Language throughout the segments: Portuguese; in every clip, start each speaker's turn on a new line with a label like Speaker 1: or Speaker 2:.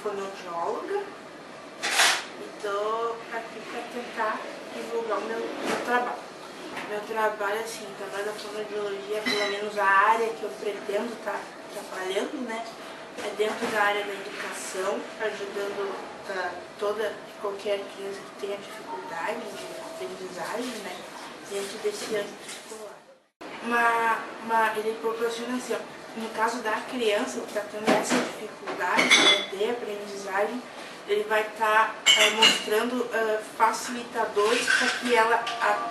Speaker 1: fonoaudióloga e estou aqui para tentar divulgar o meu trabalho. Meu trabalho, assim, o trabalho da fonoaudiologia, pelo menos a área que eu pretendo estar trabalhando, né, é dentro da área da educação, ajudando qualquer criança que tenha dificuldade de aprendizagem, né, dentro desse âmbito escolar. Ele proporciona assim, ó, no caso da criança que está tendo essa dificuldade, né, de aprendizagem, ele vai estar mostrando facilitadores para que ela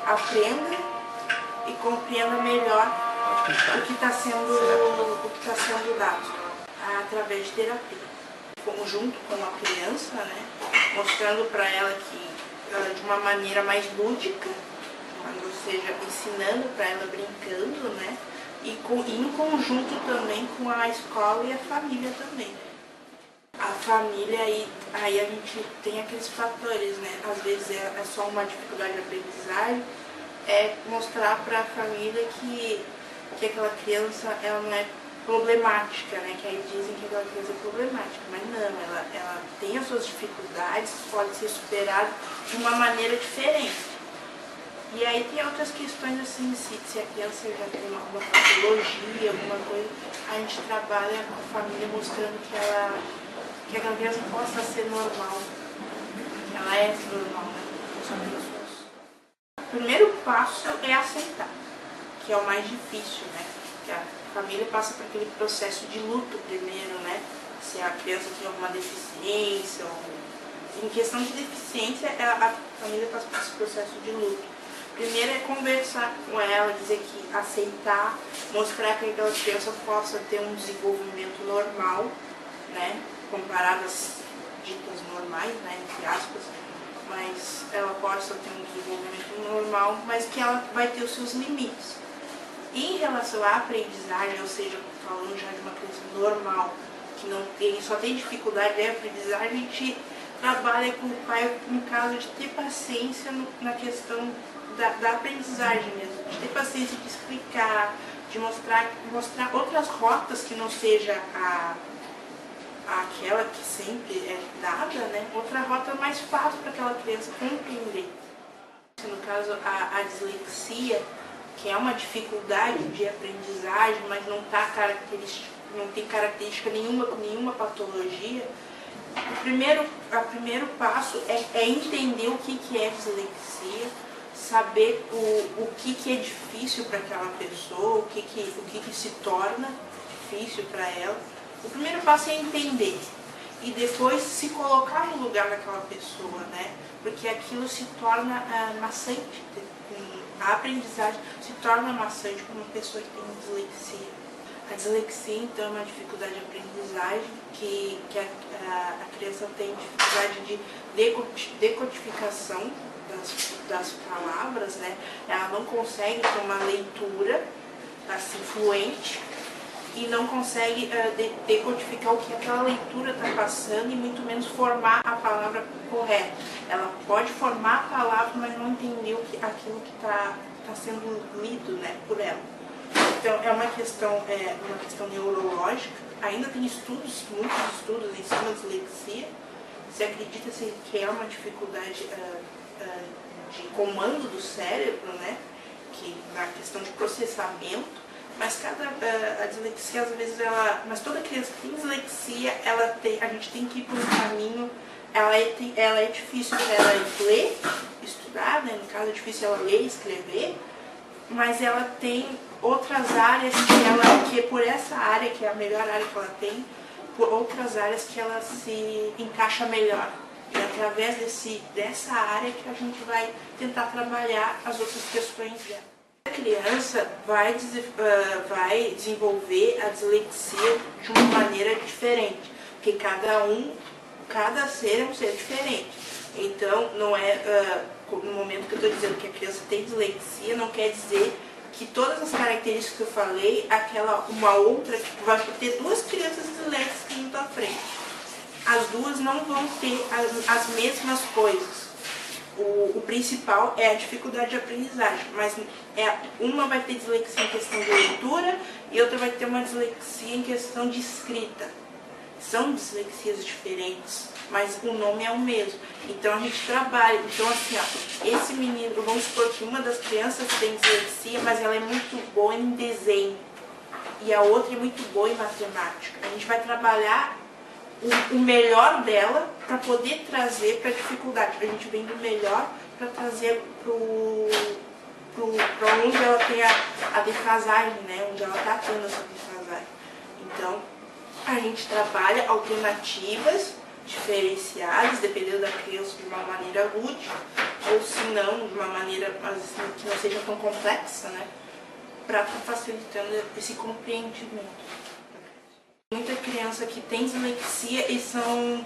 Speaker 1: aprenda e compreenda melhor o que está sendo dado através de terapia. Junto com a criança, né, mostrando para ela que de uma maneira mais lúdica, ou seja, ensinando para ela brincando, né, e em conjunto também com a escola e a família também. A família, aí a gente tem aqueles fatores, né? Às vezes é só uma dificuldade de aprendizagem, é mostrar para a família que aquela criança ela não é problemática, né? Que aí dizem que aquela criança é problemática, mas não, ela tem as suas dificuldades, pode ser superada de uma maneira diferente. E aí tem outras questões assim, se a criança já tem alguma patologia, alguma coisa, a gente trabalha com a família mostrando que aquela criança possa ser normal. Ela é normal, né? São pessoas. O primeiro passo é aceitar, que é o mais difícil, né? Que a família passa por aquele processo de luto primeiro, né? Se a criança tem alguma deficiência, ou... em questão de deficiência, a família passa por esse processo de luto. Primeiro é conversar com ela, dizer que aceitar, mostrar que aquela criança possa ter um desenvolvimento normal, né? Comparado às ditas normais, né, entre aspas, mas ela possa ter um desenvolvimento normal, mas que ela vai ter os seus limites. E em relação à aprendizagem, ou seja, falando já de uma criança normal, que só tem dificuldade de aprendizagem, a gente trabalha com o pai no caso de ter paciência na questão da aprendizagem mesmo, de ter paciência de explicar, de mostrar outras rotas que não seja aquela que sempre é dada, né? Outra rota mais fácil para aquela criança compreender. No caso, a dislexia, que é uma dificuldade de aprendizagem, mas não tem característica nenhuma com nenhuma patologia, o primeiro passo é entender o que é dislexia, saber o que é difícil para aquela pessoa, o que se torna difícil para ela. O primeiro passo é entender e depois se colocar no lugar daquela pessoa, né? Porque aquilo se torna maçante, a aprendizagem se torna maçante para uma pessoa que tem dislexia. A dislexia, então, é uma dificuldade de aprendizagem que a criança tem dificuldade de decodificação das palavras, né? Ela não consegue ter uma leitura assim, fluente, e não consegue decodificar o que aquela leitura está passando e muito menos formar a palavra correta. Ela pode formar a palavra, mas não entender aquilo que está sendo lido, né, por ela. Então é uma questão neurológica. Ainda tem muitos estudos em cima da dislexia. Se acredita que é uma dificuldade de comando do cérebro, né, que na questão de processamento. Mas a dislexia, às vezes, mas toda criança que tem dislexia, a gente tem que ir por um caminho, ela é difícil para ela ler, estudar, né? No caso é difícil ela ler e escrever, mas ela tem outras áreas que por essa área, que é a melhor área que ela tem, por outras áreas que ela se encaixa melhor. E através dessa área que a gente vai tentar trabalhar as outras questões dela. A criança vai desenvolver a dislexia de uma maneira diferente, porque cada ser é um ser diferente. Então, não é, no momento que eu estou dizendo que a criança tem dislexia, não quer dizer que todas as características que eu falei, uma outra, que vai ter duas crianças disléxicas indo à frente. As duas não vão ter as mesmas coisas. O principal é a dificuldade de aprendizagem, mas uma vai ter dislexia em questão de leitura e outra vai ter uma dislexia em questão de escrita. São dislexias diferentes, mas o nome é o mesmo. Então a gente trabalha. Então assim, ó, esse menino, vamos supor que uma das crianças tem dislexia, mas ela é muito boa em desenho. E a outra é muito boa em matemática. A gente vai trabalhar o melhor dela para poder trazer para a dificuldade. A gente vem do melhor para trazer para onde ela tem a defasagem, né? Onde ela está tendo essa defasagem. Então, a gente trabalha alternativas diferenciadas, dependendo da criança, de uma maneira lúdica, ou se não, de uma maneira que não seja tão complexa, né? Para facilitando esse compreendimento. Muita criança que tem dislexia e são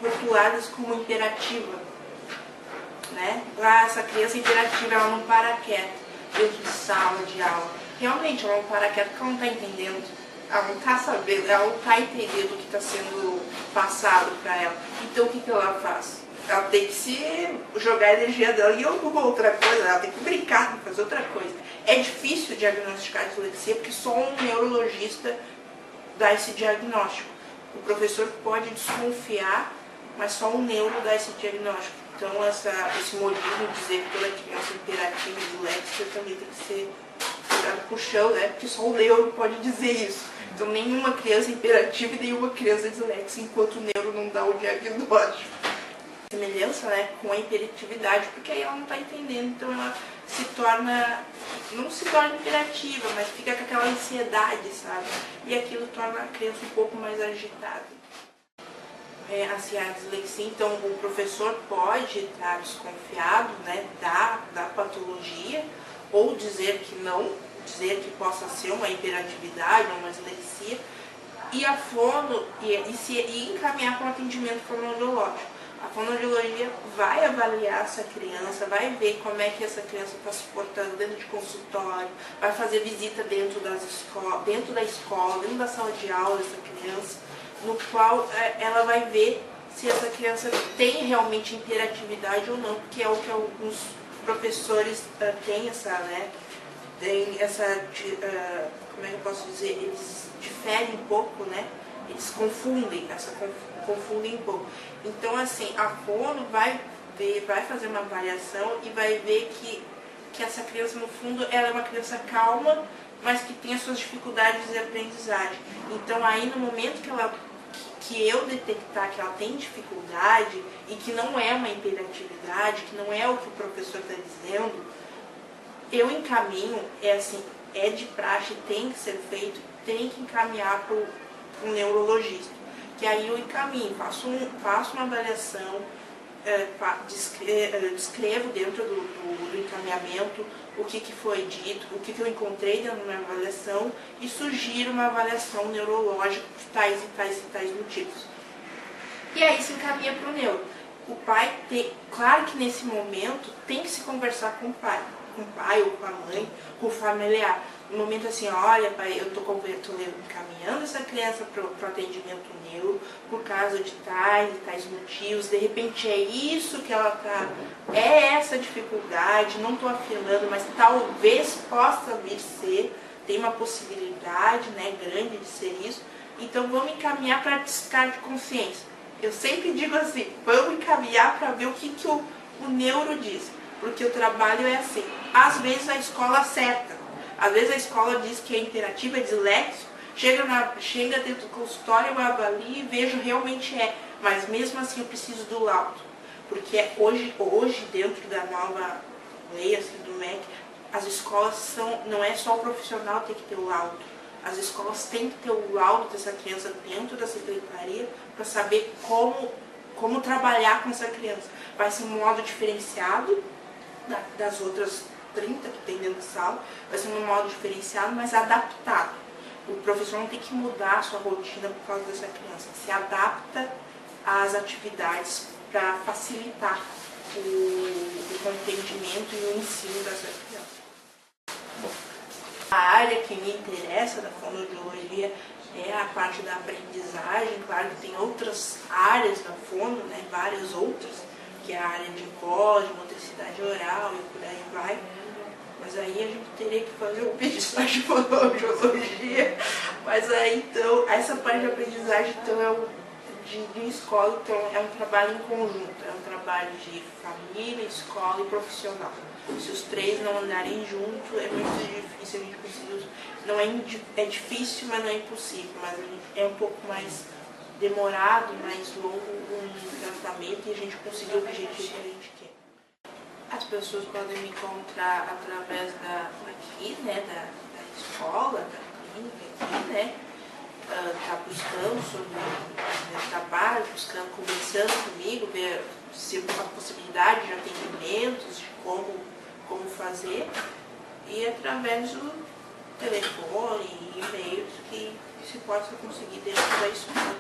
Speaker 1: rotuladas como imperativa, né? Essa criança imperativa, ela não para quieta dentro de sala de aula. Realmente, ela não para quieta porque ela não está entendendo. Ela não está sabendo, ela não está entendendo o que está sendo passado para ela. Então, o que ela faz? Ela tem que se jogar a energia dela em alguma outra coisa, ela tem que brincar, fazer outra coisa. É difícil diagnosticar dislexia porque só um neurologista dá esse diagnóstico. O professor pode desconfiar, mas só um neuro dá esse diagnóstico. Então esse modismo de dizer que toda criança imperativa e disléxica também tem que ser tirado pro chão, né? Porque só o neuro pode dizer isso. Então nenhuma criança imperativa e nenhuma criança disléxica enquanto o neuro não dá o diagnóstico. Semelhança, né, com a imperatividade, porque aí ela não está entendendo, então ela se torna, não se torna imperativa, mas fica com aquela ansiedade, sabe? E aquilo torna a criança um pouco mais agitada. Assim, a dislexia, então o professor pode estar desconfiado, né, da patologia, ou dizer que não, dizer que possa ser uma hiperatividade, uma dislexia, e a fono, e encaminhar para um atendimento fonoaudiológico. A fonoaudiologia vai avaliar essa criança, vai ver como é que essa criança está se portando dentro de consultório, vai fazer visita dentro da escola, dentro da sala de aula dessa criança, no qual ela vai ver se essa criança tem realmente imperatividade ou não, porque é o que alguns professores têm como é que eu posso dizer, eles diferem um pouco, né? Eles confundem um pouco. Então, assim, a fono vai fazer uma avaliação e vai ver que essa criança, no fundo, ela é uma criança calma, mas que tem as suas dificuldades de aprendizagem. Então, aí, no momento que eu detectar que ela tem dificuldade e que não é uma hiperatividade, que não é o que o professor está dizendo, eu encaminho, é de praxe, tem que ser feito, tem que encaminhar para um neurologista. Que aí eu encaminho, faço uma avaliação, descrevo dentro do encaminhamento o que foi dito, o que eu encontrei dentro da minha avaliação e sugiro uma avaliação neurológica por tais e tais motivos. E aí se encaminha para o neuro. O pai, claro que nesse momento tem que se conversar com o pai ou com a mãe, com o familiar. No momento assim, olha pai, eu estou encaminhando essa criança para o atendimento neuro por causa de tais e tais motivos, de repente é isso que ela está, é essa dificuldade, não estou afirmando, mas talvez possa vir ser, tem uma possibilidade, né, grande de ser isso, então vamos encaminhar para descarte de consciência. Eu sempre digo assim, vamos encaminhar para ver o que o neuro diz, porque o trabalho é assim, às vezes a escola acerta. Às vezes a escola diz que é imperativa, é disléxico, chega dentro do consultório, eu avalio e vejo realmente mas mesmo assim eu preciso do laudo, porque hoje dentro da nova lei assim, do MEC, as escolas não é só o profissional ter que ter o laudo, as escolas têm que ter o laudo dessa criança dentro da secretaria para saber como trabalhar com essa criança. Vai ser um modo diferenciado das outras 30 que tem dentro da sala, vai ser um modo diferenciado, mas adaptado. O professor não tem que mudar a sua rotina por causa dessa criança, se adapta às atividades para facilitar o compreendimento e o ensino dessa criança. A área que me interessa da fonoaudiologia é a parte da aprendizagem, claro que tem outras áreas da fono, né, várias outras, que é a área de voz, de motricidade oral e por aí vai. Mas aí a gente teria que fazer um pedido de fonoaudiologia. Mas aí então, essa parte de aprendizagem então de escola, então é um trabalho em conjunto, é um trabalho de família, escola e profissional. Se os três não andarem juntos, é muito difícil a gente conseguir. Não é difícil, mas não é impossível, mas é um pouco mais demorado, mais longo um tratamento e a gente conseguir o objetivo que a gente quer. As pessoas podem me encontrar através daqui, né, da escola, da clínica aqui, né, tá buscando sobre o meu trabalho, buscando, conversando comigo, ver se a possibilidade de atendimentos, de como fazer, e através do telefone e e-mails que se possa conseguir dentro da escola.